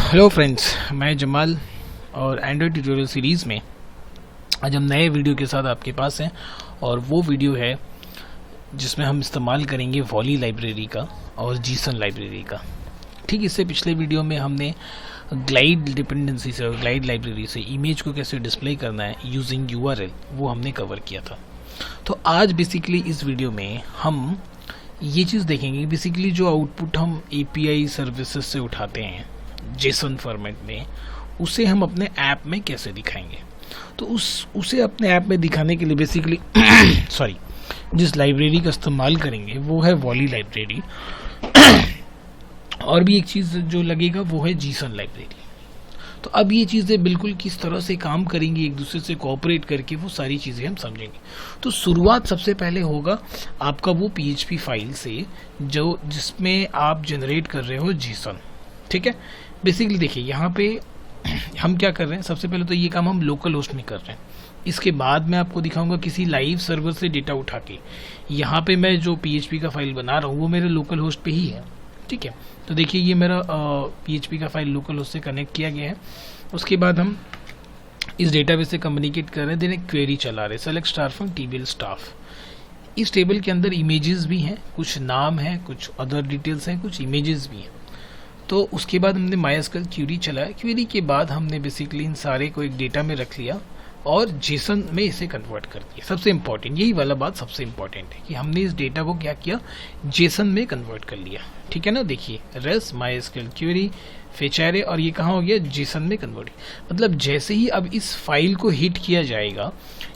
Hello friends, मैं जमाल और Android tutorial series में आज हम नए वीडियो के साथ आपके पास हैं। और वो वीडियो है जिसमें हम इस्तेमाल करेंगे वॉली लाइब्रेरी का और जीसन लाइब्रेरी का। ठीक, इससे पिछले वीडियो में हमने ग्लाइड डिपेंडेंसी से और ग्लाइड लाइब्रेरी से इमेज को कैसे डिस्प्ले करना है यूजिंग URL, वो हमने कवर किया था। तो आज बेसिकली इस वीडियो में हम ये चीज़ देखेंगे, बेसिकली जो आउटपुट हम API सर्विसेज से उठाते हैं जेसन फॉर्मेट में, उसे हम अपने ऐप में कैसे दिखाएंगे। तो उसे अपने ऐप में दिखाने के लिए बेसिकली जिस लाइब्रेरी का इस्तेमाल करेंगे वो है वॉली लाइब्रेरी। और भी एक चीज़ जो लगेगा वो है जीसन लाइब्रेरी। तो अब ये चीज़ें बिल्कुल किस तरह से काम करेंगी एक दूसरे से कोऑपरेट करके, वो सारी चीज़ें हम समझेंगे। तो शुरुआत सबसे पहले होगा आपका वो PHP फाइल से जिसमें आप जनरेट कर रहे हो जीसन। ठीक है, बेसिकली देखिए यहाँ पे हम क्या कर रहे हैं, सबसे पहले तो ये काम हम लोकल होस्ट में कर रहे हैं। इसके बाद मैं आपको दिखाऊंगा किसी लाइव सर्वर से डेटा उठा के। यहाँ पे मैं जो PHP का फाइल बना रहा हूँ वो मेरे लोकल होस्ट पे ही है। ठीक है, तो देखिए ये मेरा PHP का फाइल लोकल होस्ट से कनेक्ट किया गया है। उसके बाद हम इस डेटाबेस से कम्युनिकेट कर रहे हैं, देन एक क्वेरी चला रहे हैं, select star from table staff. इस टेबल के अंदर इमेजेस भी हैं, कुछ नाम है, कुछ अदर डिटेल्स हैं, कुछ इमेजेस भी हैं। तो उसके बाद हमने MySQL क्वेरी चलाया। क्वेरी के बाद हमने बेसिकली इन सारे को एक डेटा में रख लिया और जेसन में इसे कन्वर्ट कर दिया। सबसे इम्पॉर्टेंट यही वाला बात सबसे इम्पॉर्टेंट है कि हमने इस डेटा को क्या किया, जेसन में कन्वर्ट कर लिया। ठीक है ना, देखिए रेस MySQL क्वेरी फेच एरे, और ये कहाँ हो गया, जेसन में कन्वर्ट। मतलब जैसे ही अब इस फाइल को हिट किया जाएगा,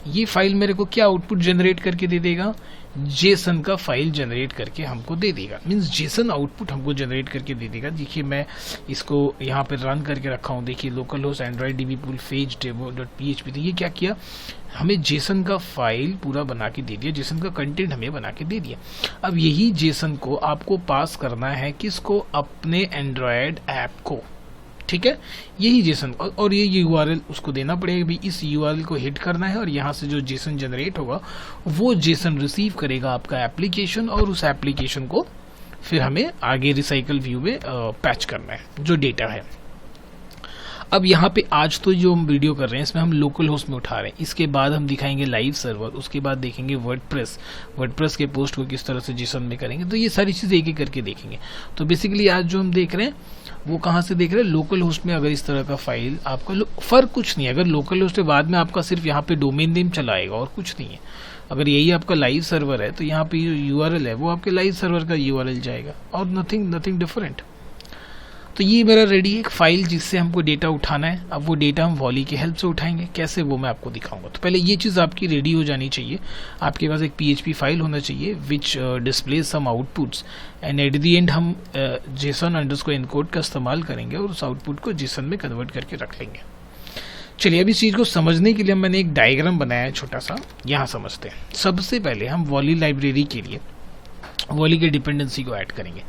ये फाइल मेरे को क्या आउटपुट जनरेट करके दे देगा, जेसन का फाइल जनरेट करके हमको दे देगा। मींस जेसन आउटपुट हमको जनरेट करके दे देगा। देखिए मैं इसको यहाँ पर रन करके रखा हूँ, देखिए local host Android DB pool phase डेमो.php। तो ये क्या किया, हमें जेसन का फाइल पूरा बना के दे दिया, जेसन का कंटेंट हमें बना के दे दिया। अब यही जेसन को आपको पास करना है किसको, अपने एंड्रॉयड ऐप को। ठीक है, यही जेसन और ये URL उसको देना पड़ेगा भी, इस URL को हिट करना है और यहाँ से जो जेसन जनरेट होगा वो जेसन रिसीव करेगा आपका एप्लीकेशन, और उस एप्लीकेशन को फिर हमें आगे रिसाइकल व्यू में पैच करना है जो डेटा है। अब यहाँ पे आज तो जो हम वीडियो कर रहे हैं इसमें हम लोकल होस्ट में उठा रहे हैं। इसके बाद हम दिखाएंगे लाइव सर्वर, उसके बाद देखेंगे वर्डप्रेस के पोस्ट को किस तरह से जेसन में करेंगे। तो ये सारी चीज़ें एक एक करके देखेंगे। तो बेसिकली आज जो हम देख रहे हैं वो कहाँ से देख रहे हैं, लोकल होस्ट में। अगर इस तरह का फाइल आपका फर्क कुछ नहीं है, अगर लोकल होस्ट के बाद में आपका सिर्फ यहाँ पे डोमेन नेम चलाएगा और कुछ नहीं है। अगर यही आपका लाइव सर्वर है तो यहाँ पे जो URL है वो आपके लाइव सर्वर का URL जाएगा और नथिंग डिफरेंट। तो ये मेरा रेडी है एक फाइल जिससे हमको डेटा उठाना है। अब वो डेटा हम वॉली की हेल्प से उठाएंगे, कैसे वो मैं आपको दिखाऊंगा। तो पहले ये चीज़ आपकी रेडी हो जानी चाहिए, आपके पास एक PHP फाइल होना चाहिए which displays some outputs, and at the end हम JSON_encode का इस्तेमाल करेंगे और उस आउटपुट को जेसन में कन्वर्ट करके रख लेंगे। चलिए अब इस चीज़ को समझने के लिए मैंने एक डायग्राम बनाया है छोटा सा, यहाँ समझते हैं। सबसे पहले हम वॉली लाइब्रेरी के लिए वॉली के डिपेंडेंसी को ऐड करेंगे।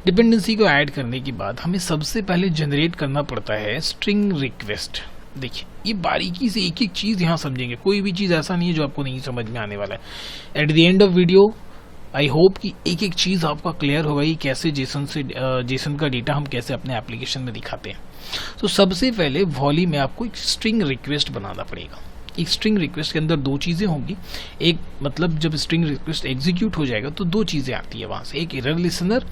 डिपेंडेंसी को ऐड करने के बाद हमें सबसे पहले जनरेट करना पड़ता है स्ट्रिंग रिक्वेस्ट। देखिए ये बारीकी से एक एक चीज़ यहाँ समझेंगे, कोई भी चीज़ ऐसा नहीं है जो आपको नहीं समझ में आने वाला है। Eight the end of video I hope कि एक एक चीज़ आपका क्लियर होगा कि कैसे जेसन का डेटा हम कैसे अपने एप्लीकेशन में दिखाते हैं। तो सबसे पहले वॉली में आपको एक स्ट्रिंग रिक्वेस्ट बनाना पड़ेगा। एक स्ट्रिंग रिक्वेस्ट के अंदर दो चीज़ें होंगी, एक मतलब जब स्ट्रिंग रिक्वेस्ट एग्जीक्यूट हो जाएगा तो दो चीज़ें आती है वहाँ से, एक एरर लिसनर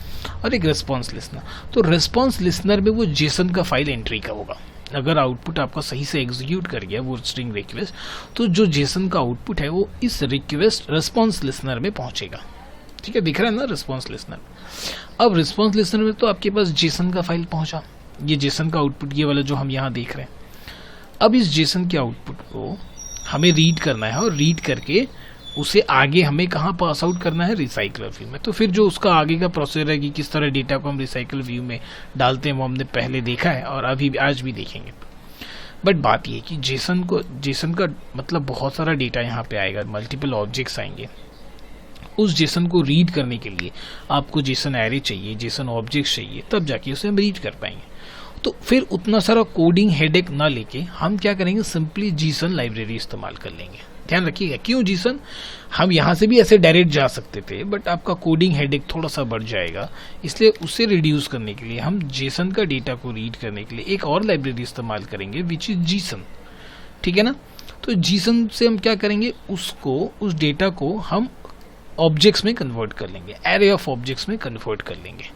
और एक रेस्पॉन्स लिसनर। तो रेस्पॉन्स लिसनर में वो जेसन का फाइल एंट्री का होगा। अगर आउटपुट आपका सही से एग्जीक्यूट कर गया वो स्ट्रिंग रिक्वेस्ट, तो जो जेसन का आउटपुट है वो इस रिक्वेस्ट रेस्पॉन्स लिसनर में पहुँचेगा। ठीक है, दिख रहा है ना रेस्पॉन्स लिसनर। अब रेस्पॉन्स लिसनर में तो आपके पास जेसन का फाइल पहुँचा, ये जेसन का आउटपुट ये वाला जो हम यहाँ देख रहे हैं। अब इस जेसन के आउटपुट को हमें रीड करना है और रीड करके उसे आगे हमें कहाँ पास आउट करना है, रिसाइकलर व्यू में। तो फिर जो उसका आगे का प्रोसेसर है कि किस तरह डेटा को हम रिसाइकल व्यू में डालते हैं वो हमने पहले देखा है और आज भी देखेंगे। बट बात ये है कि जेसन का मतलब बहुत सारा डेटा यहाँ पे आएगा, मल्टीपल ऑब्जेक्ट्स आएंगे। उस जेसन को रीड करने के लिए आपको जेसन एरे चाहिए, जेसन ऑब्जेक्ट्स चाहिए, तब जाके उसे हम रीड कर पाएंगे। तो फिर उतना सारा कोडिंग हेडेक ना लेके हम क्या करेंगे, सिंपली जेसन लाइब्रेरी इस्तेमाल कर लेंगे। ध्यान रखिएगा। क्यों जीसन? हम यहाँ से भी ऐसे डायरेक्ट जा सकते थे, बट आपका कोडिंग हेडेक थोड़ा सा बढ़ जाएगा, इसलिए उसे रिड्यूस करने के लिए हम जेसन का डेटा को रीड करने के लिए एक और लाइब्रेरी इस्तेमाल करेंगे, विच इज जीसन। ठीक है ना? तो जीसन से हम क्या करेंगे, उस डेटा को हम ऑब्जेक्ट्स में कन्वर्ट कर लेंगे, एरे ऑफ ऑब्जेक्ट्स में कन्वर्ट कर लेंगे।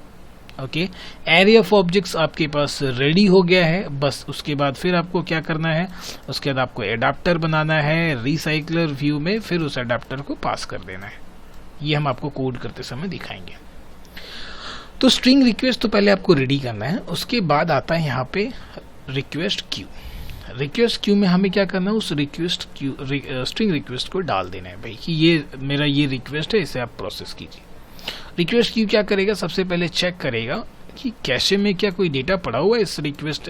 ओके, एरे ऑफ ऑब्जेक्ट्स आपके पास रेडी हो गया है। बस उसके बाद फिर आपको क्या करना है, उसके बाद आपको एडाप्टर बनाना है रिसाइकलर व्यू में, फिर उस एडाप्टर को पास कर देना है। ये हम आपको कोड करते समय दिखाएंगे। तो स्ट्रिंग रिक्वेस्ट तो पहले आपको रेडी करना है, उसके बाद आता है यहाँ पे रिक्वेस्ट क्यू। रिक्वेस्ट क्यू में हमें क्या करना है, उस रिक्वेस्ट क्यू स्ट्रिंग रिक्वेस्ट को डाल देना है भाई कि ये मेरा ये रिक्वेस्ट है, इसे आप प्रोसेस कीजिए। रिक्वेस्ट क्यू क्या करेगा, सबसे पहले चेक करेगा कि कैशे में क्या कोई डेटा पड़ा हुआ है इस रिक्वेस्ट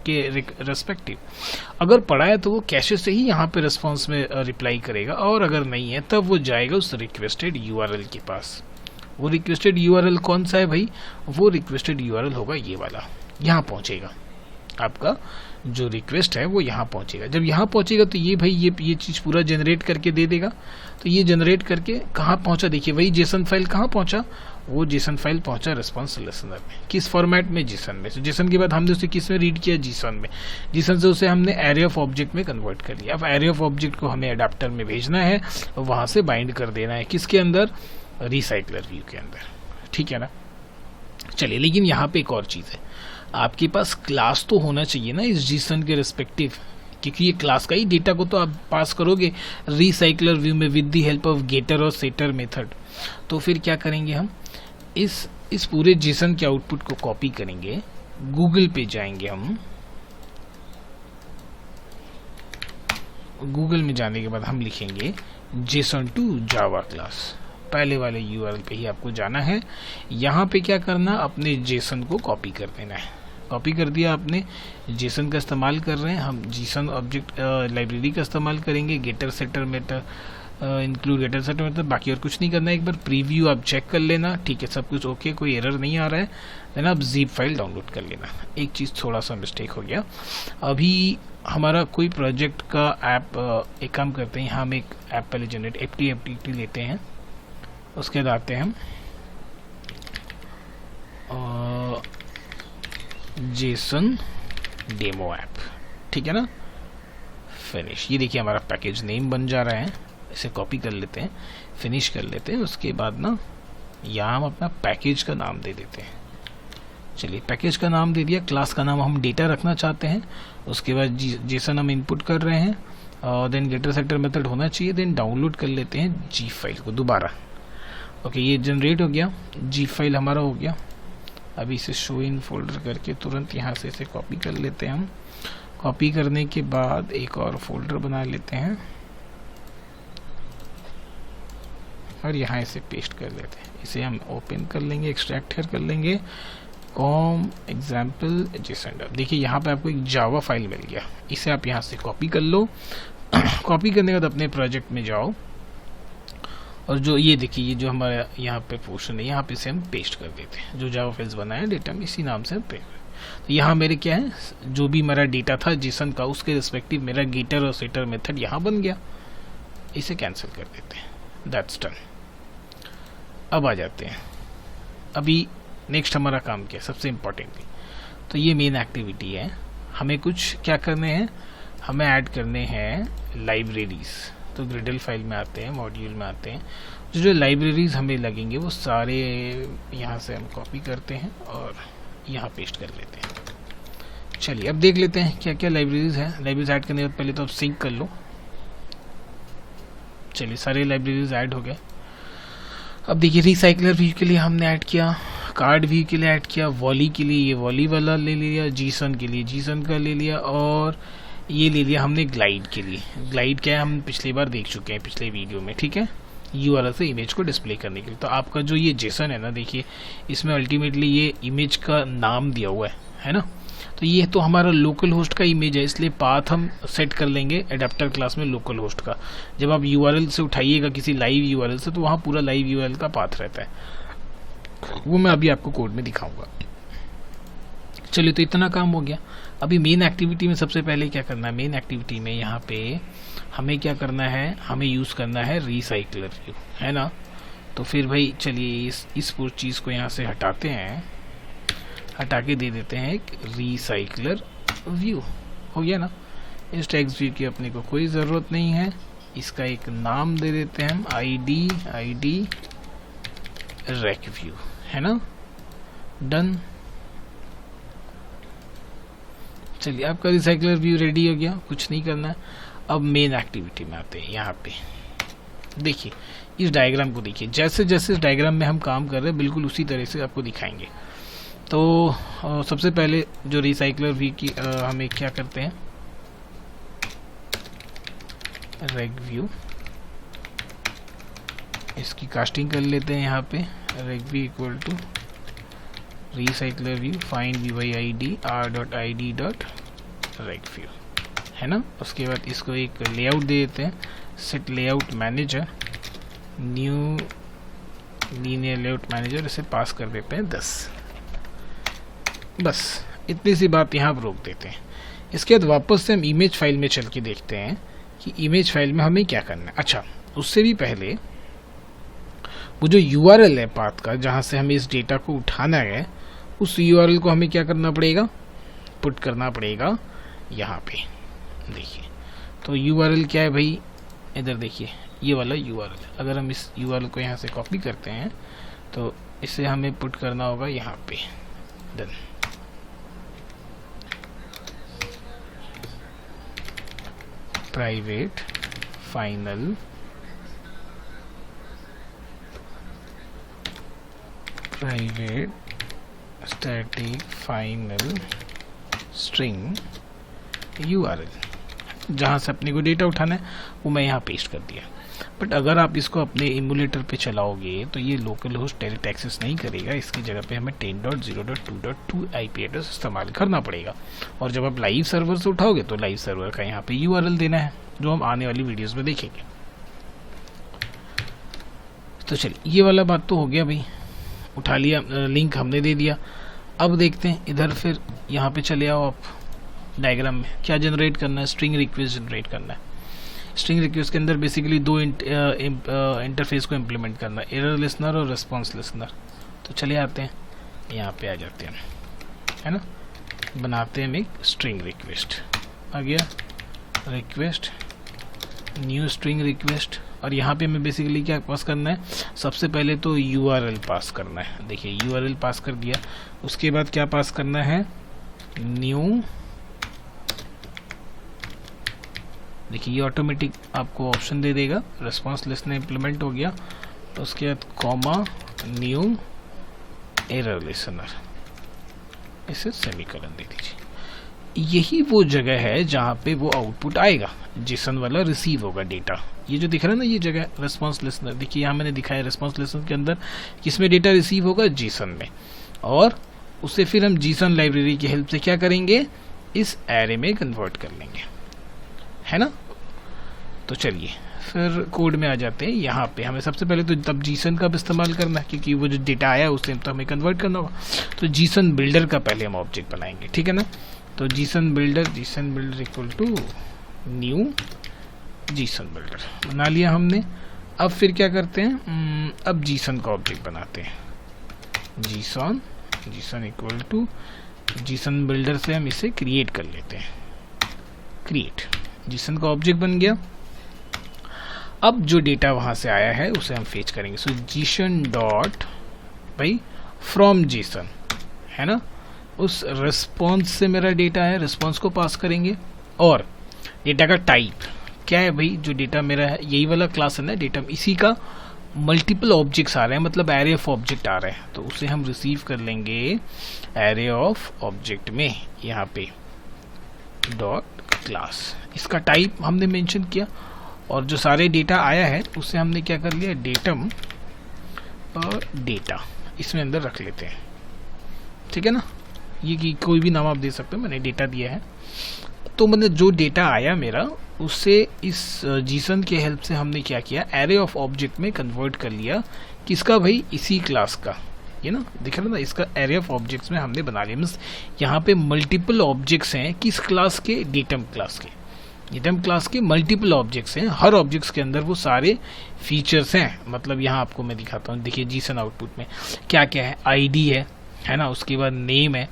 के रेस्पेक्टिव। अगर पड़ा है तो वो कैशे से ही यहाँ पे रिस्पॉन्स में रिप्लाई करेगा, और अगर नहीं है तब वो जाएगा उस रिक्वेस्टेड यूआरएल के पास। वो रिक्वेस्टेड यूआरएल कौन सा है भाई, वो रिक्वेस्टेड यूआरएल होगा ये वाला, यहाँ पहुँचेगा। आपका जो रिक्वेस्ट है वो यहाँ पहुँचेगा। जब यहाँ पहुँचेगा तो ये भाई ये चीज़ पूरा जनरेट करके दे देगा। तो ये जनरेट करके कहाँ पहुँचा, देखिए वही जेसन फाइल कहाँ पहुँचा, वो जेसन फाइल पहुँचा रिस्पॉन्स लिसनर में। किस फॉर्मेट में, जेसन में। तो जेसन के बाद हमने उसे किस में रीड किया, जीसन में। जीसन से उसे हमने एरे ऑफ ऑब्जेक्ट में कन्वर्ट कर लिया। अब एरे ऑफ ऑब्जेक्ट को हमें एडाप्टर में भेजना है, वहाँ से बाइंड कर देना है किसके अंदर, रिसाइकलर व्यू के अंदर। ठीक है ना? चलिए, लेकिन यहाँ पे एक और चीज़ है, आपके पास क्लास तो होना चाहिए ना इस जीसन के रिस्पेक्टिव, क्योंकि ये क्लास का ही डेटा को तो आप पास करोगे रिसाइकलर व्यू में with the help of getter और सेटर मेथड। तो फिर क्या करेंगे, हम इस पूरे जीसन के आउटपुट को कॉपी करेंगे, गूगल पे जाएंगे हम। गूगल में जाने के बाद हम लिखेंगे जेसन टू जावा क्लास। पहले वाले यूआरएल पे ही आपको जाना है। यहाँ पे क्या करना, अपने जेसन को कॉपी कर देना है। कॉपी कर दिया आपने, जेसन का इस्तेमाल कर रहे हैं हम, जेसन ऑब्जेक्ट लाइब्रेरी का इस्तेमाल करेंगे, getter setter method include getter setter method, बाकी और कुछ नहीं करना है। एक बार प्रीव्यू आप चेक कर लेना, ठीक है, सब कुछ ओके, कोई एरर नहीं आ रहा है, देन आप जीप फाइल डाउनलोड कर लेना। एक चीज़ थोड़ा सा मिस्टेक हो गया, अभी हमारा कोई प्रोजेक्ट का ऐप, एक काम करते हैं, यहाँ हम एक ऐप पहले जनरेट एफटी लेते हैं, उसके बाद आते हैं हम जेसन डेमो ऐप। ठीक है ना? फिनिश। ये देखिए हमारा पैकेज नेम बन जा रहा है, इसे कॉपी कर लेते हैं, फिनिश कर लेते हैं। उसके बाद ना यहाँ हम अपना पैकेज का नाम दे देते हैं। चलिए, पैकेज का नाम दे दिया, क्लास का नाम हम डेटा रखना चाहते हैं। उसके बाद जेसन हम इनपुट कर रहे हैं, और देन गेटर सेटर मेथड होना चाहिए, देन डाउनलोड कर लेते हैं जी फाइल को दोबारा। ओके, ये जनरेट हो गया, जी फाइल हमारा हो गया। अभी इसे शो इन फोल्डर करके तुरंत यहाँ से इसे कॉपी कर लेते हैं हम। कॉपी करने के बाद एक और फोल्डर बना लेते हैं और यहाँ इसे पेस्ट कर लेते हैं। इसे हम ओपन कर लेंगे, एक्सट्रैक्ट कर लेंगे, कॉम एग्जाम्पल जेसन। देखिए यहाँ पे आपको एक जावा फाइल मिल गया, इसे आप यहाँ से कॉपी कर लो। कॉपी करने के बाद अपने प्रोजेक्ट में जाओ, और जो ये देखिए ये जो हमारा यहाँ पे पोर्शन है, यहाँ पे से हम पेस्ट कर देते हैं। जो जावा फाइल्स बनाया डेटा में, इसी नाम से हम पेस्ट। तो यहाँ मेरे क्या है, जो भी मेरा डेटा था जेसन का, उसके रिस्पेक्टिव मेरा गेटर और सेटर मेथड यहाँ बन गया। इसे कैंसिल कर देते हैं, दैट्स डन। अब आ जाते हैं, अभी नेक्स्ट हमारा काम क्या है, सबसे इम्पोर्टेंटली तो ये मेन एक्टिविटी है। हमें कुछ क्या करने हैं, हमें ऐड करने हैं लाइब्रेरीज। तो ग्रिडल फाइल में आते हैं, मॉड्यूल में आते हैं, जो लाइब्रेरीज हमें लगेंगे वो सारे यहाँ से हम कॉपी करते हैं और यहाँ पेस्ट कर लेते हैं। चलिए अब देख लेते हैं क्या क्या लाइब्रेरीज हैं। लाइब्रेरीज ऐड करने के बाद पहले तो आप सिंक कर लो। चलिए सारे लाइब्रेरीज ऐड हो गए। अब देखिए रिसाइकलर व्यू के लिए हमने ऐड किया, कार्ड व्यू के लिए ऐड किया, वॉली के लिए ये वॉली वाला ले लिया, जीसन के लिए जीसन का ले लिया, और ये ले लिया हमने ग्लाइड के लिए। ग्लाइड क्या है हम पिछली बार देख चुके हैं पिछले वीडियो में, ठीक है, यूआरएल से इमेज को डिस्प्ले करने के लिए। तो आपका जो ये जेसन है ना, देखिए इसमें अल्टीमेटली ये इमेज का नाम दिया हुआ है ना। तो ये तो हमारा लोकल होस्ट का इमेज है, इसलिए पाथ हम सेट कर लेंगे एडाप्टर क्लास में लोकल होस्ट का। जब आप यूआरएल से उठाइएगा किसी लाइव यूआरएल से, तो वहाँ पूरा लाइव यूआरएल का पाथ रहता है, वो मैं अभी आपको कोड में दिखाऊंगा। चलिए, तो इतना काम हो गया। अभी मेन एक्टिविटी में सबसे पहले क्या करना है, मेन एक्टिविटी में यहाँ पे हमें क्या करना है, हमें यूज़ करना है रिसाइकलर व्यू, है ना। तो फिर भाई चलिए इस पूरी चीज़ को यहाँ से हटाते हैं, हटा के दे देते हैं एक रिसाइकलर व्यू। हो गया ना। इस टेक्स्ट व्यू की अपने को कोई ज़रूरत नहीं है, इसका एक नाम दे देते हैं हम ID रेक व्यू, है ना। डन। चलिए, आपका रिसाइकलर व्यू रेडी हो गया, कुछ नहीं करना है। अब मेन एक्टिविटी में आते हैं। यहाँ पे देखिए, इस डायग्राम को देखिए, जैसे जैसे इस डायग्राम में हम काम कर रहे हैं बिल्कुल उसी तरह से आपको दिखाएंगे। तो सबसे पहले जो रिसाइकलर व्यू की हमें क्या करते हैं, रेक व्यू, इसकी कास्टिंग कर लेते हैं। यहाँ पे rec view equal to recycler view find VYID r.id.रेक व्यू, है ना। उसके बाद इसको एक लेआउट दे देते हैं, set layout manager, new linear layout manager, इसे पास कर देते हैं 10। बस इतनी सी बात यहाँ पर रोक देते हैं। इसके बाद वापस से हम इमेज फाइल में चल के देखते हैं कि इमेज फाइल में हमें क्या करना है। अच्छा, उससे भी पहले वो जो URL है पाथ का, जहाँ से हमें इस डेटा को उठाना है, उस URL को हमें क्या करना पड़ेगा, पुट करना पड़ेगा यहाँ पे। देखिए, तो URL क्या है भाई, इधर देखिए, ये वाला URL। अगर हम इस URL को यहाँ से कॉपी करते हैं तो इसे हमें पुट करना होगा यहाँ पे। Done. Private final private static final string URL, जहाँ से अपने को डेटा उठाना है वो मैं यहाँ पेस्ट कर दिया। बट अगर आप इसको अपने इमुलेटर पे चलाओगे तो ये लोकल होस्ट डायरेक्ट एक्सेस नहीं करेगा, इसकी जगह पे हमें 10.0.2.2 IP एड्रेस इस्तेमाल करना पड़ेगा। और जब आप लाइव सर्वर से उठाओगे तो लाइव सर्वर का यहाँ पे URL देना है, जो हम आने वाली वीडियोस में देखेंगे। तो चलिए, ये वाला बात तो हो गया भाई, उठा लिया, लिंक हमने दे दिया। अब देखते हैं इधर, फिर यहाँ पे चले आओ आप डायग्राम में। क्या जनरेट करना है, स्ट्रिंग रिक्वेस्ट जनरेट करना है। स्ट्रिंग रिक्वेस्ट के अंदर बेसिकली दो इंटरफेस को इम्प्लीमेंट करना है, एरर लिसनर और रिस्पॉन्स लिसनर। तो चले आते हैं, यहाँ पे आ जाते हैं, है ना। बनाते हैं हम एक स्ट्रिंग रिक्वेस्ट, आ गया रिक्वेस्ट, न्यू स्ट्रिंग रिक्वेस्ट। और यहाँ पे हमें बेसिकली क्या पास करना है, सबसे पहले तो URL पास करना है। देखिए, URL पास कर दिया। उसके बाद क्या पास करना है, न्यू, देखिए ये ऑटोमेटिक आपको ऑप्शन दे देगा, रिस्पॉन्स लिसनर इम्प्लीमेंट हो गया। तो उसके बाद कॉमा न्यू एरर लिसनर, इसे सेमीकोलन दे दीजिए। यही वो जगह है जहाँ पे वो आउटपुट आएगा, जेसन वाला रिसीव होगा डेटा। ये जो दिख रहा है ना, ये जगह रिस्पॉन्स लिसनर, देखिए यहाँ मैंने दिखाया रिस्पॉन्स लिसनर के अंदर किसमें डेटा रिसीव होगा, जेसन में। और उसे फिर हम जेसन लाइब्रेरी की हेल्प से क्या करेंगे, इस एरे में कन्वर्ट कर लेंगे, है ना। तो चलिए फिर कोड में आ जाते हैं। यहाँ पे हमें सबसे पहले तो तब जीसन का इस्तेमाल करना है, क्योंकि वो जो डेटा आया उसे तो हमें कन्वर्ट करना होगा। तो जीसन बिल्डर का पहले हम ऑब्जेक्ट बनाएंगे, ठीक है ना। तो Gson builder equal to new Gson builder बना लिया हमने। अब फिर क्या करते हैं, अब जीसन का ऑब्जेक्ट बनाते हैं। Gson equal to Gson builder से हम इसे क्रिएट कर लेते हैं। क्रिएट जीसन का ऑब्जेक्ट बन गया। अब जो डेटा वहां से आया है उसे हम फेच करेंगे। सो जीसन डॉट भाई फ्रॉम जीसन, है ना। उस रिस्पॉन्स से मेरा डेटा है, रिस्पॉन्स को पास करेंगे। और डेटा का टाइप क्या है भाई, जो डेटा मेरा है यही वाला क्लास है ना डेटा, इसी का मल्टीपल ऑब्जेक्ट्स आ रहे हैं, मतलब एरे ऑफ ऑब्जेक्ट आ रहे हैं। तो उसे हम रिसीव कर लेंगे एरे ऑफ ऑब्जेक्ट में, यहाँ पे डॉट क्लास। इसका टाइप हमने मेंशन किया। और जो सारे डेटा आया है उसे हमने क्या कर लिया, डेटम और डेटा इसमें अंदर रख लेते हैं, ठीक है ना। ये कि कोई भी नाम आप दे सकते हो, मैंने डेटा दिया है। तो मतलब जो डेटा आया मेरा उससे इस जीसन के हेल्प से हमने क्या किया, एरे ऑफ ऑब्जेक्ट में कन्वर्ट कर लिया। किसका भाई, इसी क्लास का, ये ना दिख रहा ना, इसका एरे ऑफ ऑब्जेक्ट्स में हमने बना लिया। मीन्स यहाँ पे मल्टीपल ऑब्जेक्ट्स हैं किस क्लास के, डेटम क्लास के। डेटम क्लास के मल्टीपल ऑब्जेक्ट्स हैं, हर ऑब्जेक्ट्स के अंदर वो सारे फीचर्स हैं। मतलब यहाँ आपको मैं दिखाता हूँ, देखिए जीसन आउटपुट में क्या क्या है, आईडी है ना, उसके बाद नेम है,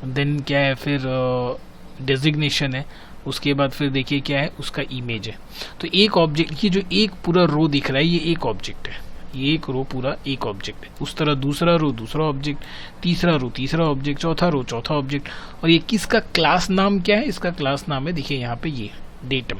देन क्या है फिर डेजिग्नेशन है, उसके बाद फिर देखिए क्या है उसका इमेज है। तो एक ऑब्जेक्ट, ये जो एक पूरा रो दिख रहा है ये एक ऑब्जेक्ट है, ये एक रो पूरा एक ऑब्जेक्ट है। उस तरह दूसरा रो दूसरा ऑब्जेक्ट, तीसरा रो तीसरा ऑब्जेक्ट, चौथा रो चौथा ऑब्जेक्ट। और ये किसका क्लास नाम क्या है, इसका क्लास नाम है देखिए यहाँ पे ये डेटम।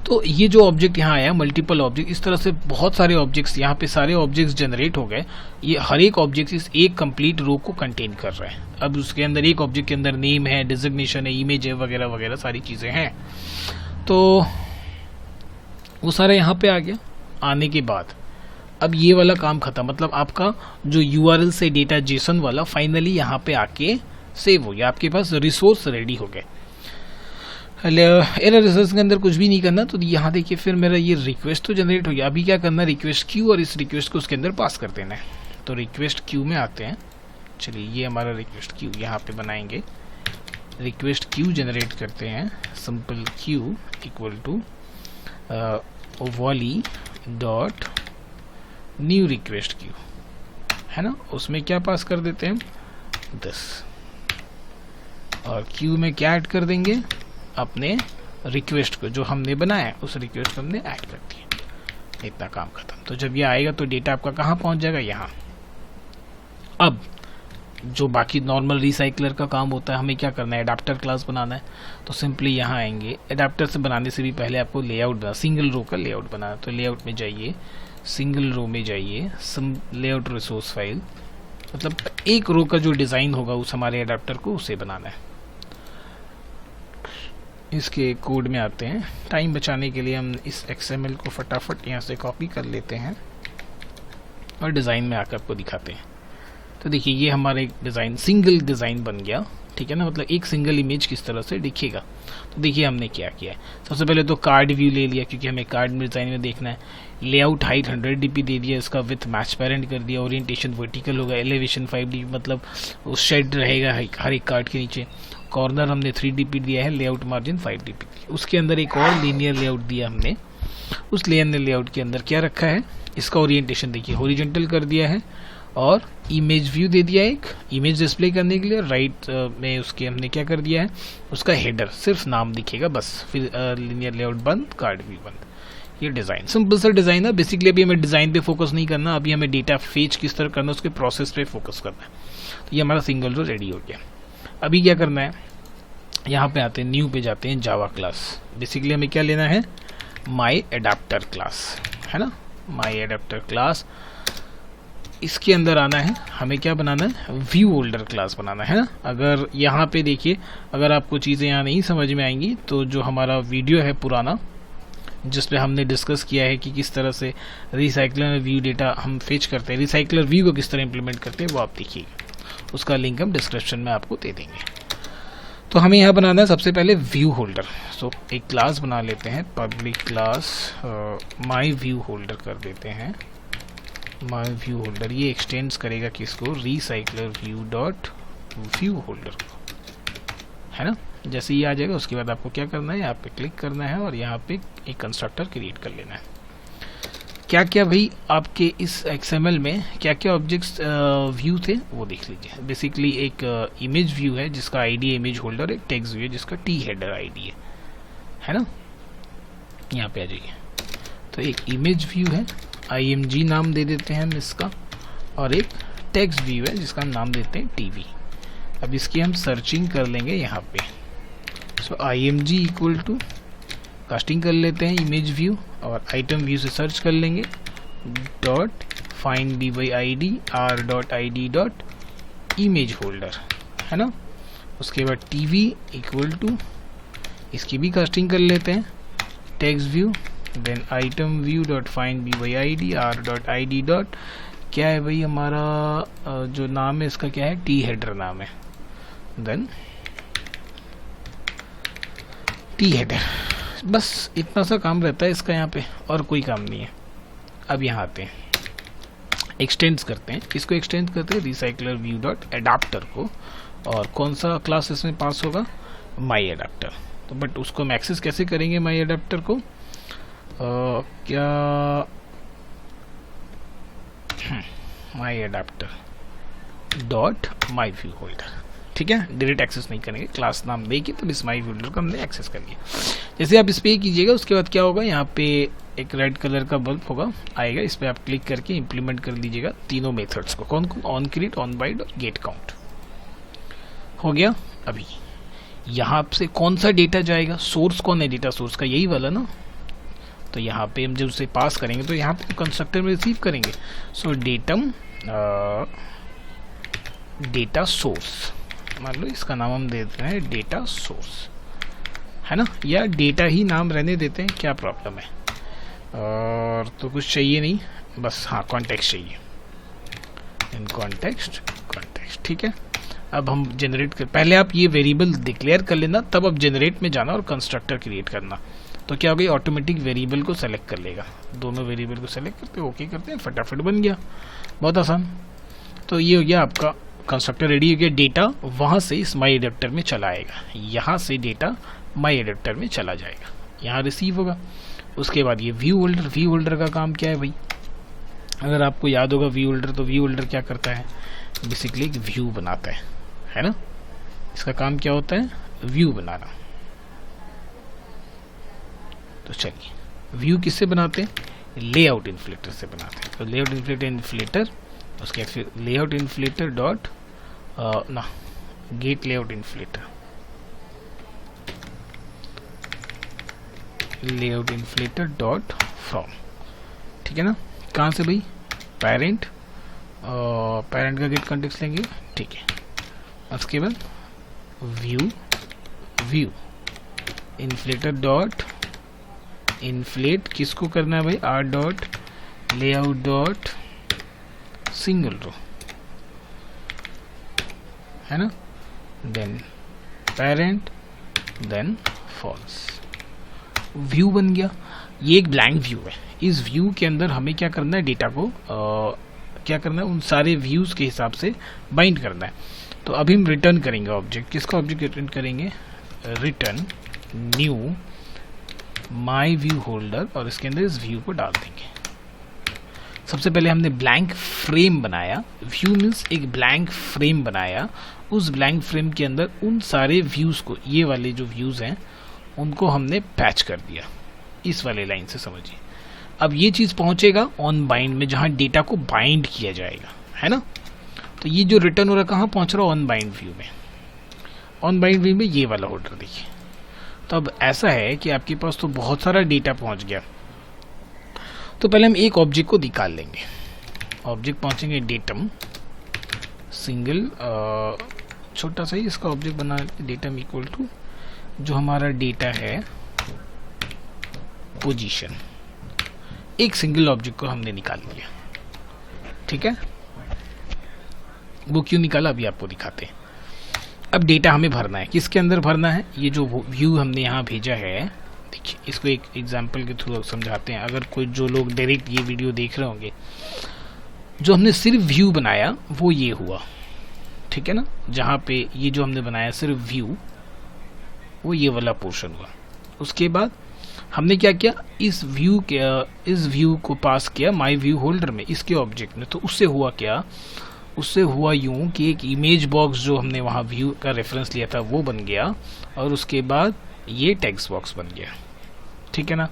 तो ये जो ऑब्जेक्ट यहाँ आया मल्टीपल ऑब्जेक्ट, इस तरह से बहुत सारे ऑब्जेक्ट्स यहाँ पे सारे ऑब्जेक्ट्स जनरेट हो गए। ये हर एक ऑब्जेक्ट इस एक कंप्लीट रो को कंटेन कर रहा है। अब उसके अंदर एक ऑब्जेक्ट के अंदर नेम है, डिजिग्नेशन है, इमेज है, वगैरह वगैरह सारी चीज़ें हैं। तो वो सारा यहाँ पे आ गया। आने के बाद अब ये वाला काम खत्म, मतलब आपका जो URL से डेटा जेसन वाला फाइनली यहाँ पे आके सेव हो गया, आपके पास रिसोर्स रेडी हो गए। एरर रिसोर्स के अंदर कुछ भी नहीं करना। तो यहाँ देखिए फिर मेरा ये रिक्वेस्ट तो जनरेट हो गया। अभी क्या करना है, रिक्वेस्ट क्यू, और इस रिक्वेस्ट को उसके अंदर पास कर देना है। तो रिक्वेस्ट क्यू में आते हैं, चलिए ये हमारा रिक्वेस्ट क्यू यहाँ पे बनाएंगे। रिक्वेस्ट क्यू जनरेट करते हैं, simple queue equal to Volley dot new request queue, है ना। उसमें क्या पास कर देते हैं 10, और क्यू में क्या ऐड कर देंगे, अपने रिक्वेस्ट को जो हमने बनाया है उस रिक्वेस्ट को हमने ऐड कर दिया। इतना काम खत्म। तो जब ये आएगा तो डेटा आपका कहाँ पहुंच जाएगा, यहाँ। अब जो बाकी नॉर्मल रिसाइकलर का काम होता है, हमें क्या करना है, एडाप्टर क्लास बनाना है। तो सिंपली यहाँ आएंगे, एडाप्टर से बनाने से भी पहले आपको लेआउट बना, सिंगल रो का लेआउट बनाना। तो लेआउट में जाइए, सिंगल रो में जाइए, लेआउट रिसोर्स फाइल, मतलब एक रो का जो डिज़ाइन होगा उस हमारे एडाप्टर को उसे बनाना है। इसके कोड में आते हैं, टाइम बचाने के लिए हम इस XML को फटाफट यहाँ से कॉपी कर लेते हैं और डिज़ाइन में आकर आपको दिखाते हैं। तो देखिए ये हमारा एक डिज़ाइन, सिंगल डिज़ाइन बन गया, ठीक है ना, मतलब एक सिंगल इमेज किस तरह से दिखेगा। तो देखिए हमने क्या किया है, सबसे पहले तो कार्ड व्यू ले लिया क्योंकि हमें कार्ड में डिज़ाइन में देखना है। लेआउट हाइट 100 dp दे दिया, इसका विथ मैच पेरेंट कर दिया, ओरिएंटेशन वर्टिकल होगा, एलिवेशन 5 dp, मतलब वो शेड रहेगा हर एक कार्ड के नीचे। कॉर्नर हमने 3 dp दिया है, लेआउट मार्जिन 5 dp। उसके अंदर एक और लीनियर लेआउट दिया हमने, उस लीनियर लेआउट के अंदर क्या रखा है, इसका ओरिएंटेशन देखिए हॉरिजॉन्टल कर दिया है, और इमेज व्यू दे दिया एक इमेज डिस्प्ले करने के लिए। राइट में उसके हमने क्या कर दिया है, उसका हेडर सिर्फ नाम दिखेगा बस, फिर लीनियर लेआउट बंद, कार्ड व्यू बंद। ये डिज़ाइन सिंपल सा डिज़ाइन है। बेसिकली अभी हमें डिज़ाइन पे फोकस नहीं करना, अभी हमें डेटा फेच किस तरह करना, उसके प्रोसेस पे फोकस करना है। तो ये हमारा सिंगल रो रेडी हो गया। अभी क्या करना है, यहाँ पे आते हैं, न्यू पे जाते हैं, जावा क्लास। बेसिकली हमें क्या लेना है, माई एडाप्टर क्लास, है ना, माई एडाप्टर क्लास। इसके अंदर आना है, हमें क्या बनाना है, व्यू होल्डर क्लास बनाना है ना। अगर यहाँ पे देखिए, अगर आपको चीज़ें यहाँ नहीं समझ में आएंगी तो जो हमारा वीडियो है पुराना जिसपे हमने डिस्कस किया है कि किस तरह से रिसाइकलर में व्यू डेटा हम फेच करते हैं, रिसाइकलर व्यू को किस तरह इंप्लीमेंट करते हैं, वो आप देखिएगा, उसका लिंक हम डिस्क्रिप्शन में आपको दे देंगे। तो हमें यहाँ बनाना है सबसे पहले व्यू होल्डर। सो एक क्लास बना लेते हैं, public class my view holder कर देते हैं, माई व्यू होल्डर। ये एक्सटेंड्स करेगा किसको, recycler view dot view holder को, है ना। जैसे ये आ जाएगा उसके बाद आपको क्या करना है, यहाँ पे क्लिक करना है और यहाँ पे एक कंस्ट्रक्टर क्रिएट कर लेना है। क्या क्या भाई आपके इस XML में क्या क्या ऑब्जेक्ट्स व्यू थे वो देख लीजिए। बेसिकली एक इमेज व्यू है जिसका आईडी है इमेज होल्डर, एक टेक्स्ट व्यू है जिसका टी हेडर आईडी है ना। यहाँ पे आ जाइए, तो एक इमेज व्यू है, IMG नाम दे देते हैं हम इसका, और एक टेक्स्ट व्यू है जिसका हम नाम देते हैं TV। अब इसकी हम सर्चिंग कर लेंगे यहाँ पे। सो IMG इक्वल टू कास्टिंग कर लेते हैं इमेज व्यू, और आइटम व्यू से सर्च कर लेंगे dot find d by ID r dot ID dot image holder, है ना। उसके बाद TV इक्वल टू, इसकी भी कास्टिंग कर लेते हैं text view, then item view dot find d by ID r dot ID dot क्या है भाई हमारा जो नाम है इसका क्या है, टी हेडर नाम है, देन टी हेडर। बस इतना सा काम रहता है इसका यहाँ पे, और कोई काम नहीं है। अब यहाँ आते हैं, एक्सटेंड्स करते हैं। किसको एक्सटेंड करते हैं? रिसाइकलर व्यू डॉट एडाप्टर को। और कौन सा क्लास इसमें पास होगा? माई एडाप्टर। तो बट उसको हम एक्सेस कैसे करेंगे माई एडाप्टर को? क्या my adapter dot my view holder, ठीक है, डायरेक्ट एक्सेस नहीं करेंगे, क्लास नाम देके तो इस माई व्यू होल्डर को हमने एक्सेस कर लिया। जैसे आप इस पर कीजिएगा उसके बाद क्या होगा, यहाँ पे एक रेड कलर का बल्ब होगा आएगा, इस पर आप क्लिक करके इंप्लीमेंट कर दीजिएगा तीनों मेथड्स को। कौन कौन? ऑन क्रिएट, ऑन बाइंड और गेट काउंट। हो गया। अभी यहाँ से कौन सा डेटा जाएगा? सोर्स कौन है डेटा सोर्स का? यही वाला ना। तो यहाँ पे हम जब उसे पास करेंगे तो यहाँ पे कंस्ट्रक्टर में रिसीव करेंगे। सो डेटा सोर्स, मान लो इसका नाम हम देते हैं डेटा सोर्स, है ना, या डेटा ही नाम रहने देते हैं, क्या प्रॉब्लम है? और तो कुछ चाहिए नहीं, बस हाँ कॉन्टेक्स्ट चाहिए, इन कॉन्टेक्स्ट, ठीक है। अब हम जनरेट कर, पहले आप ये वेरिएबल डिक्लेयर कर लेना, तब अब जनरेट में जाना और कंस्ट्रक्टर क्रिएट करना। तो क्या होगा, ऑटोमेटिक वेरिएबल को सेलेक्ट कर लेगा। दोनों वेरिएबल को सेलेक्ट करते हैं, ओके करते हैं, फटाफट बन गया, बहुत आसान। तो ये हो गया आपका कंस्ट्रक्टर रेडी हो गया। डेटा वहाँ से इस माई एडेप्टर में चला आएगा, यहाँ से डेटा माई एडेप्टर में चला जाएगा, यहाँ रिसीव होगा। उसके बाद ये व्यू होल्डर का काम क्या है भाई? अगर आपको याद होगा व्यू होल्डर, तो व्यू होल्डर क्या करता है? बेसिकली एक व्यू बनाता है ना। इसका काम क्या होता है? व्यू बनाना। तो चलिए, व्यू किससे बनाते हैं? लेआउट इन्फ्लेटर से बनाते हैं। तो लेआउट इन्फ्लेटर उसके बाद फिर लेआउट इन्फ्लेटर डॉट ना get layout inflater, layout inflater dot from, ठीक है ना। कहाँ से भाई? पेरेंट, पेरेंट का गेट कॉन्टेक्स्ट लेंगे, ठीक है। उसके बाद व्यू इन्फ्लेटर डॉट इन्फ्लेट, किसको करना है भाई? R dot layout dot single row, है ना। Then parent, then false. View बन गया। ये एक ब्लैंक व्यू है। इस व्यू के अंदर हमें क्या करना है? डेटा को क्या करना है? उन सारे व्यूज के हिसाब से बाइंड करना है। तो अभी हम रिटर्न करेंगे ऑब्जेक्ट। किसका ऑब्जेक्ट रिटर्न करेंगे? Return knew my view holder, और इसके अंदर इस व्यू को डाल देंगे। सबसे पहले हमने ब्लैंक फ्रेम बनाया। व्यू मीन्स एक ब्लैंक फ्रेम बनाया। उस ब्लैंक फ्रेम के अंदर उन सारे व्यूज को, ये वाले जो व्यूज हैं उनको हमने पैच कर दिया, इस वाले लाइन से समझिए। अब ये चीज पहुंचेगा ऑन बाइंड में, जहां डेटा को बाइंड किया जाएगा, है ना। तो ये जो रिटर्न हो रहा है कहाँ पहुंच रहा है? ऑन बाइंड व्यू में। ऑन बाइंड व्यू में ये वाला होल्डर देखिए। तो अब ऐसा है कि आपके पास तो बहुत सारा डेटा पहुंच गया। तो पहले हम एक ऑब्जेक्ट को निकाल लेंगे। ऑब्जेक्ट पहुंचेंगे डेटम सिंगल, छोटा सा ही इसका ऑब्जेक्ट बना डेटम इक्वल टू जो हमारा डेटा है पोजीशन। एक सिंगल ऑब्जेक्ट को हमने निकाल लिया, ठीक है। वो क्यों निकाला अभी आपको दिखाते हैं। अब डेटा हमें भरना है, किसके अंदर भरना है? ये जो व्यू हमने यहाँ भेजा है, देखिए इसको एक एग्जांपल के थ्रू समझाते हैं। अगर कोई जो लोग डायरेक्ट ये वीडियो देख रहे होंगे, जो हमने सिर्फ व्यू बनाया वो ये हुआ, ठीक है ना। जहाँ पे ये जो हमने बनाया सिर्फ व्यू, वो ये वाला पोर्शन हुआ। उसके बाद हमने क्या किया? इस व्यू को पास किया माई व्यू होल्डर में, इसके ऑब्जेक्ट में। तो उससे हुआ क्या? उससे हुआ यूं कि एक इमेज बॉक्स जो हमने वहाँ व्यू का रेफरेंस लिया था वो बन गया, और उसके बाद ये टेक्स्ट बॉक्स बन गया, ठीक है ना।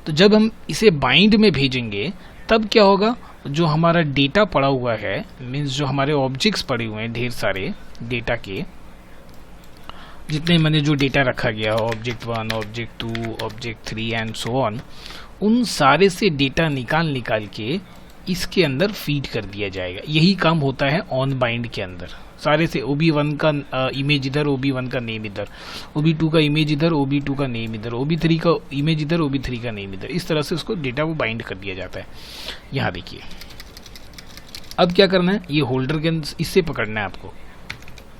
तो जब हम इसे बाइंड में भेजेंगे तब क्या होगा? जो हमारा डेटा पड़ा हुआ है, मीन्स जो हमारे ऑब्जेक्ट्स पड़े हुए हैं ढेर सारे डेटा के, जितने मैंने जो डेटा रखा गया object 1, object 2, object 3 and so on, उन सारे से डेटा निकाल के इसके अंदर फीड कर दिया जाएगा। यही काम होता है ऑन बाइंड के अंदर। सारे से OB1 का इमेज इधर, OB1 का नेम इधर, OB2 का इमेज इधर, OB2 का नेम इधर, OB3 का इमेज इधर, OB3 का नेम इधर। इस तरह से उसको डेटा को बाइंड कर दिया जाता है। यहाँ देखिए, अब क्या करना है? ये होल्डर के अंदर इससे पकड़ना है आपको।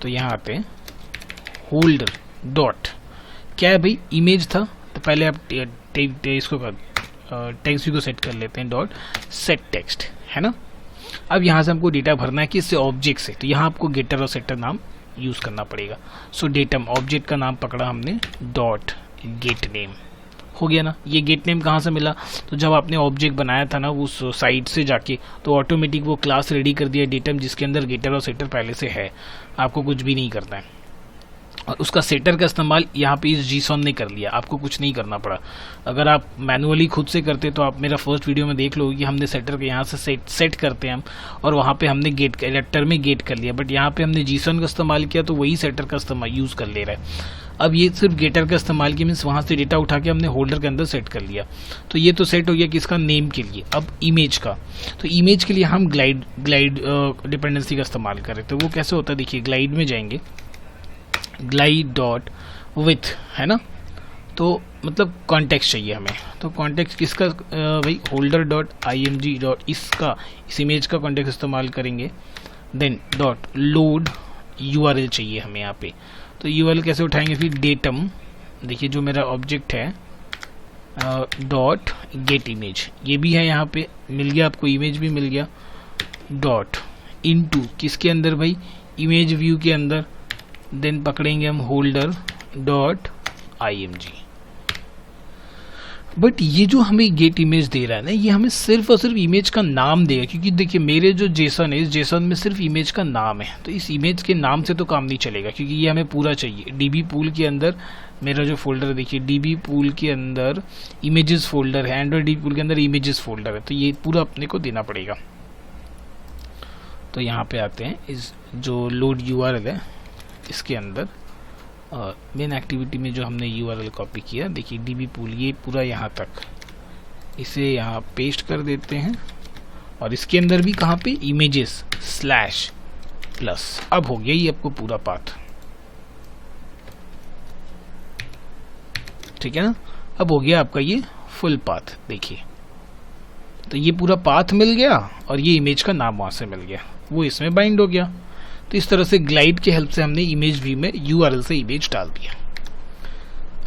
तो यहाँ आते हैं, होल्डर डॉट क्या है भाई? इमेज था, तो पहले आप इसको टेक्स्ट को सेट कर लेते हैं, डॉट सेट टेक्स्ट, है ना। अब यहाँ से हमको डेटा भरना है किससे, ऑब्जेक्ट से, तो यहाँ आपको गेटर और सेटर नाम यूज करना पड़ेगा। सो डेटम ऑब्जेक्ट का नाम पकड़ा हमने, डॉट गेट नेम, हो गया ना। ये गेट नेम कहाँ से मिला, तो जब आपने ऑब्जेक्ट बनाया था ना उस साइट से जाके, तो ऑटोमेटिक वो क्लास रेडी कर दिया डेटम, जिसके अंदर गेटर और सेटर पहले से है, आपको कुछ भी नहीं करना है। और उसका सेटर का इस्तेमाल यहाँ पे इस जीसॉन ने कर लिया, आपको कुछ नहीं करना पड़ा। अगर आप मैनुअली खुद से करते तो आप मेरा फर्स्ट वीडियो में देख लो कि हमने सेटर के यहाँ से सेट करते हैं हम, और वहाँ पे हमने गेट एडेप्टर में गेट कर लिया, बट यहाँ पे हमने जीसॉन का इस्तेमाल किया तो वही सेटर का इस्तेमाल यूज़ कर ले रहा है। अब ये सिर्फ गेटर का इस्तेमाल किया, मीन्स वहाँ से डेटा उठा के हमने होल्डर के अंदर सेट कर लिया। तो ये तो सेट हो गया किसका, नेम के लिए। अब इमेज का, तो इमेज के लिए हम ग्लाइड डिपेंडेंसी का इस्तेमाल करें, तो वो कैसे होता है देखिए, ग्लाइड में जाएंगे, ग्लाइड डॉट विथ, है ना, तो मतलब कॉन्टेक्स्ट चाहिए हमें, तो कॉन्टेक्स्ट किसका भाई, होल्डर डॉट img डॉट इसका, इस इमेज का कॉन्टेक्स्ट इस्तेमाल करेंगे। देन डॉट लोड URL चाहिए हमें यहाँ पे, तो URL कैसे उठाएंगे, फिर डेटम, देखिए जो मेरा ऑब्जेक्ट है डॉट गेट इमेज, ये भी है यहाँ पे, मिल गया आपको, इमेज भी मिल गया, डॉट इनटू किसके अंदर भाई, इमेज व्यू के अंदर। देन पकड़ेंगे हम होल्डर डॉट img। बट ये जो हमें गेट इमेज दे रहा है ना, ये हमें सिर्फ और सिर्फ इमेज का नाम देगा, क्योंकि देखिए मेरे जो जेसन है, इस जेसन में सिर्फ इमेज का नाम है, तो इस इमेज के नाम से तो काम नहीं चलेगा, क्योंकि ये हमें पूरा चाहिए। DB पूल के अंदर मेरा जो फोल्डर है देखिए, DB पूल के अंदर इमेजेस फोल्डर है, एंड्रॉइड DB पूल के अंदर इमेजेस फोल्डर है, तो ये पूरा अपने को देना पड़ेगा। तो यहाँ पे आते हैं, इस जो लोड URL है इसके अंदर मेन एक्टिविटी में जो हमने URL कॉपी किया, देखिए DB पूल ये पूरा यहाँ तक, इसे यहाँ पेस्ट कर देते हैं, और इसके अंदर भी कहाँ पे, इमेजेस स्लैश प्लस। अब हो गया ये आपको पूरा पाथ, ठीक है ना, अब हो गया आपका ये फुल पाथ। देखिए तो ये पूरा पाथ मिल गया, और ये इमेज का नाम वहाँ से मिल गया, वो इसमें बाइंड हो गया। तो इस तरह से ग्लाइड के हेल्प से हमने इमेज व्यू में URL से इमेज डाल दिया।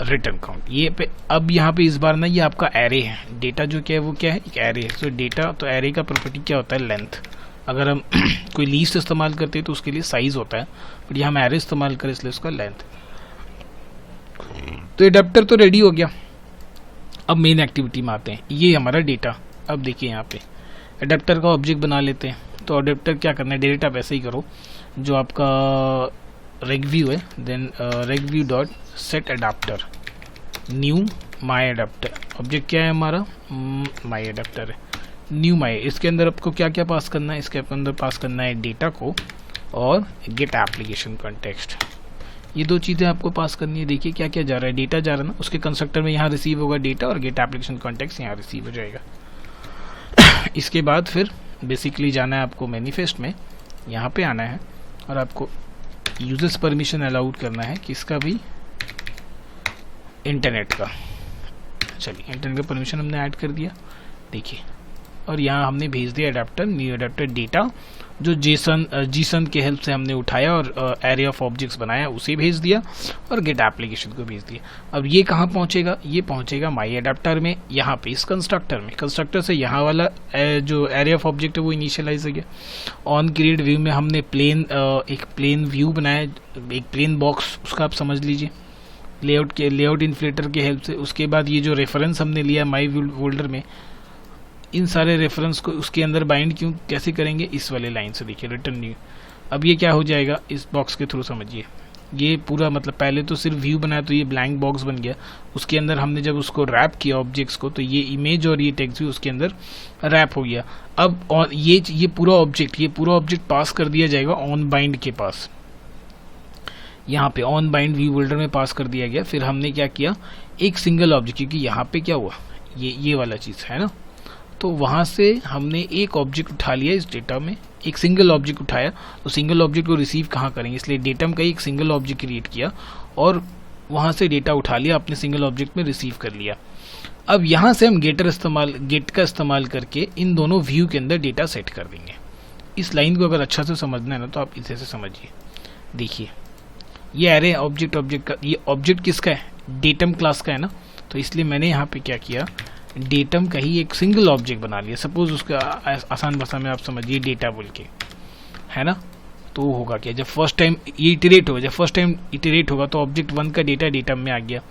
रिटर्न काउंट ये पे, अब यहाँ पे इस बार ना ये आपका एरे है, डेटा जो क्या है वो क्या है, एक एरे है। सो डेटा, तो एरे का प्रॉपर्टी क्या होता है, लेंथ। अगर हम कोई लीस्ट इस्तेमाल करते हैं तो उसके लिए साइज होता है, बट यहाँ हम एरे इस्तेमाल करें इसलिए उसका लेंथ। तो एडेप्टर तो रेडी हो गया। अब मेन एक्टिविटी में आते हैं, ये हमारा डेटा। अब देखिए यहाँ पे एडेप्टर का ऑब्जेक्ट बना लेते हैं। तो एडेप्टर क्या करना है, डायरेक्ट आप ऐसे ही करो, जो आपका रेग व्यू है, then rec view dot set adapter new my adapter. Object क्या है हमारा, माई एडाप्टर है, न्यू माई। इसके अंदर आपको क्या क्या पास करना है, इसके अंदर पास करना है डेटा को और गेट एप्लीकेशन कॉन्टेक्स्ट। ये दो चीज़ें आपको पास करनी है। देखिए क्या क्या जा रहा है, डेटा जा रहा है ना, उसके कंस्ट्रक्टर में यहाँ रिसीव होगा डेटा, और गेट एप्लीकेशन कॉन्टेक्स्ट यहाँ रिसीव हो जाएगा। इसके बाद फिर बेसिकली जाना है आपको मैनिफेस्ट में, यहाँ पे आना है और आपको यूजर्स परमिशन अलाउड करना है, किसका भी, इंटरनेट का। चलिए इंटरनेट का परमिशन हमने ऐड कर दिया, देखिए, और यहाँ हमने भेज दिया एडाप्टर, न्यू एडाप्टर डेटा, जो जीसन के हेल्प से हमने उठाया और एरे ऑफ ऑब्जेक्ट्स बनाया, उसे भेज दिया, और गेट एप्लीकेशन को भेज दिया। अब ये कहाँ पहुँचेगा, ये पहुँचेगा माई एडाप्टर में, यहाँ पे इस कंस्ट्रक्टर में। कंस्ट्रक्टर से यहाँ वाला जो एरे ऑफ ऑब्जेक्ट है वो इनिशियलाइज हो गया। ऑन क्रिएट व्यू में हमने एक प्लेन व्यू बनाया, एक प्लेन बॉक्स, उसका आप समझ लीजिए, लेआउट इन्फ्लेटर के हेल्प से। उसके बाद ये जो रेफरेंस हमने लिया माई फोल्डर में, इन सारे रेफरेंस को उसके अंदर बाइंड कैसे करेंगे, इस वाले लाइन से। देखिए रिटर्न न्यू, अब ये क्या हो जाएगा, इस बॉक्स के थ्रू समझिए। ये पूरा मतलब पहले तो सिर्फ व्यू बनाया तो ये ब्लैंक बॉक्स बन गया, उसके अंदर हमने जब उसको रैप किया ऑब्जेक्ट्स को, तो ये इमेज और ये टेक्स्ट भी उसके अंदर रैप हो गया। अब और ये पूरा ऑब्जेक्ट पास कर दिया जाएगा ऑन बाइंड के पास, यहाँ पे ऑन बाइंड व्यू होल्डर में पास कर दिया गया। फिर हमने क्या किया, एक सिंगल ऑब्जेक्ट, क्योंकि यहाँ पे क्या हुआ, ये वाला चीज़ है ना, तो वहाँ से हमने एक ऑब्जेक्ट उठा लिया इस डेटा में, एक सिंगल ऑब्जेक्ट उठाया, तो सिंगल ऑब्जेक्ट को रिसीव कहाँ करेंगे, इसलिए डेटम का एक सिंगल ऑब्जेक्ट क्रिएट किया और वहाँ से डेटा उठा लिया, अपने सिंगल ऑब्जेक्ट में रिसीव कर लिया। अब यहाँ से हम गेट का इस्तेमाल करके इन दोनों व्यू के अंदर डेटा सेट कर देंगे। इस लाइन को अगर अच्छा से समझना है ना, तो आप इसे से समझिए। देखिए ये एरे ऑब्जेक्ट का, ये ऑब्जेक्ट किसका है, डेटम क्लास का है ना, तो इसलिए मैंने यहाँ पे क्या किया, डेटम का ही एक सिंगल ऑब्जेक्ट बना लिया, सपोज उसका आसान भाषा में आप समझिए डेटा बोल के, है ना। तो होगा क्या, जब फर्स्ट टाइम ये इटरेट होगा तो ऑब्जेक्ट 1 का डेटा डेटम में आ गया।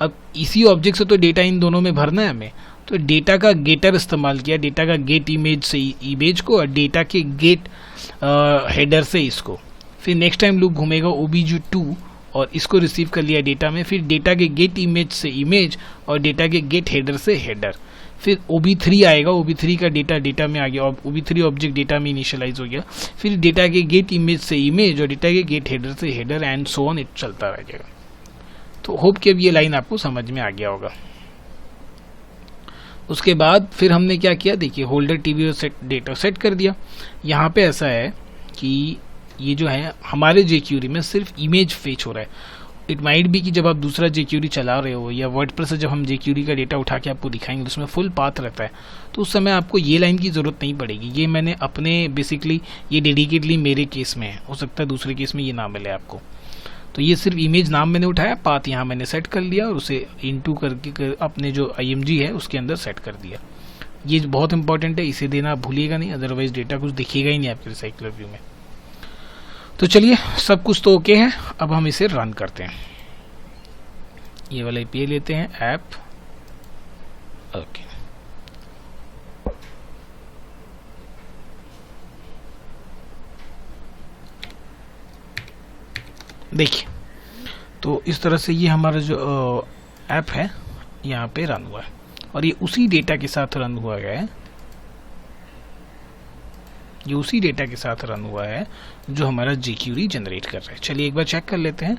अब इसी ऑब्जेक्ट से तो डेटा इन दोनों में भरना है हमें, तो डेटा का गेटर इस्तेमाल किया, डेटा का गेट इमेज से इमेज को और डेटा के गेट हेडर से इसको। फिर नेक्स्ट टाइम लूप घूमेगा OBJ2 और इसको रिसीव कर लिया डेटा में, फिर डेटा के गेट इमेज से इमेज और डेटा के गेट हेडर से हेडर। फिर OB3 आएगा, OB3 का डेटा में आ गया, और OB3 ऑब्जेक्ट डेटा में इनिशियलाइज हो गया। फिर डेटा के गेट इमेज से इमेज और डेटा के गेट हेडर से हेडर एंड सो ऑन, चलता रहेगा। तो होप कि अब ये लाइन आपको समझ में आ गया होगा। उसके बाद फिर हमने क्या किया, देखिए holder TB set data set कर दिया। यहाँ पे ऐसा है कि ये जो है हमारे jQuery में सिर्फ इमेज फेच हो रहा है। इट माइट बी कि जब आप दूसरा jQuery चला रहे हो या वर्डप्रेस से जब हम jQuery का डेटा उठा के आपको दिखाएंगे उसमें फुल पाथ रहता है, तो उस समय आपको ये लाइन की ज़रूरत नहीं पड़ेगी। ये मैंने अपने बेसिकली ये डेडिकेटली मेरे केस में है, हो सकता है दूसरे केस में ये ना मिले आपको। तो ये सिर्फ इमेज नाम मैंने उठाया, पाथ यहाँ मैंने सेट कर लिया और उसे इनटू करके अपने जो IMG है उसके अंदर सेट कर दिया। ये बहुत इंपॉर्टेंट है, इसे देना भूलिएगा नहीं, अदरवाइज डेटा कुछ दिखेगा ही नहीं आपके रिसाइकलर व्यू में। तो चलिए सब कुछ तो ओके है, अब हम इसे रन करते हैं। ये वाला API लेते हैं, ऐप, ओके। देखिए तो इस तरह से ये हमारा जो ऐप है यहाँ पे रन हुआ है और ये उसी डेटा के साथ रन हुआ है, ये उसी डेटा के साथ रन हुआ है जो हमारा jQuery जनरेट कर रहा है। चलिए एक बार चेक कर लेते हैं।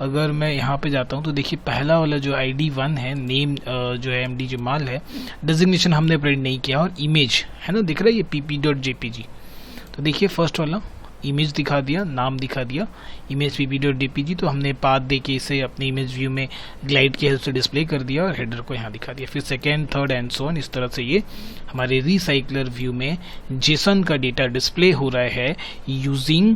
अगर मैं यहाँ पे जाता हूँ तो देखिए पहला वाला जो ID1 है, नेम जो है MD जमाल है, डेजिग्नेशन हमने प्रिंट नहीं किया और इमेज है ना दिख रहा है ये pp.jpg। तो देखिए फर्स्ट वाला इमेज दिखा दिया, नाम दिखा दिया इमेज pp.jpg, तो हमने पाथ दे के इसे अपने इमेज व्यू में ग्लाइड के हेल्प से डिस्प्ले कर दिया और हेडर को यहाँ दिखा दिया। फिर second, third and so on, इस तरह से ये हमारे रिसाइकलर व्यू में जेसन का डेटा डिस्प्ले हो रहा है using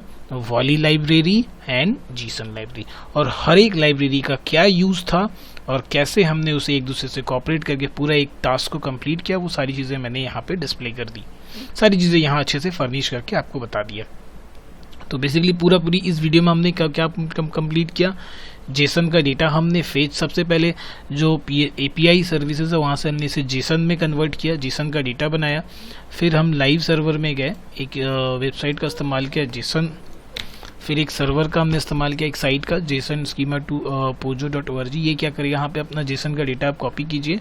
Volley library and Gson library. और हर एक लाइब्रेरी का क्या यूज था और कैसे हमने उसे एक दूसरे से कोऑपरेट करके पूरा एक टास्क को कंप्लीट किया, वो सारी चीज़ें मैंने यहाँ पे डिस्प्ले कर दी, सारी चीज़ें यहाँ अच्छे से फर्निश करके आपको बता दिया। तो बेसिकली पूरी इस वीडियो में हमने क्या कंप्लीट किया, जेसन का डेटा हमने फेच, सबसे पहले जो API सर्विसेज है वहाँ से हमने इसे जेसन में कन्वर्ट किया, जेसन का डेटा बनाया। फिर हम लाइव सर्वर में गए, एक वेबसाइट का इस्तेमाल किया जेसन, फिर एक सर्वर का हमने इस्तेमाल किया, एक साइट का जेसन schema2pojo.org। ये क्या करेगा, यहाँ पे अपना जेसन का डेटा आप कॉपी कीजिए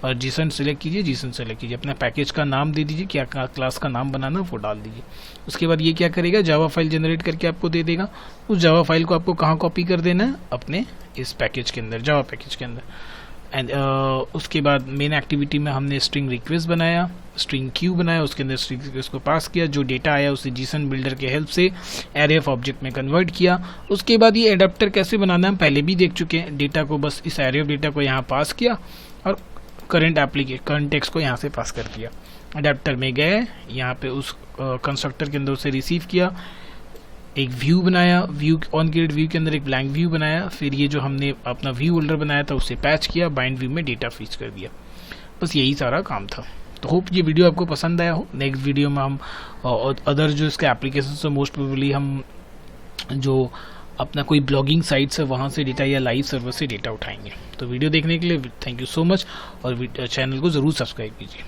और जेसन सेलेक्ट कीजिए, जेसन सेलेक्ट कीजिए, अपना पैकेज का नाम दे दीजिए, क्या क्लास का नाम बनाना वो डाल दीजिए। उसके बाद ये क्या करेगा, जावा फाइल जनरेट करके आपको दे देगा। उस जावा फाइल को आपको कहाँ कॉपी कर देना है, अपने इस पैकेज के अंदर, जावा पैकेज के अंदर। एंड उसके बाद मेन एक्टिविटी में हमने स्ट्रिंग रिक्वेस्ट बनाया, स्ट्रिंग क्यू बनाया, उसके अंदर स्ट्रिंग रिक्वेस्ट को पास किया, जो डेटा आया उसे जीसन बिल्डर के हेल्प से एरे ऑफ ऑब्जेक्ट में कन्वर्ट किया। उसके बाद ये एडाप्टर कैसे बनाना हम पहले भी देख चुके हैं, डेटा को बस इस एरे ऑफ डेटा को यहाँ पास किया और करंट टेक्स्ट को यहाँ से पास कर दिया। एडाप्टर में गए, यहाँ पे उस कंस्ट्रक्टर के अंदर उसे रिसीव किया, एक व्यू बनाया, व्यू ऑन क्रिएट व्यू के अंदर एक ब्लैंक व्यू बनाया, फिर ये जो हमने अपना व्यू होल्डर बनाया था उसे पैच किया, बाइंड व्यू में डेटा फीच कर दिया। बस यही सारा काम था। तो होप ये वीडियो आपको पसंद आया हो। नेक्स्ट वीडियो में हम अदर जो इसके एप्लीकेशन से मोस्ट प्रोबेबली हम जो अपना कोई ब्लॉगिंग साइट है वहाँ से डेटा या लाइव सर्वर से डेटा उठाएंगे। तो वीडियो देखने के लिए थैंक यू सो मच और चैनल को ज़रूर सब्सक्राइब कीजिए।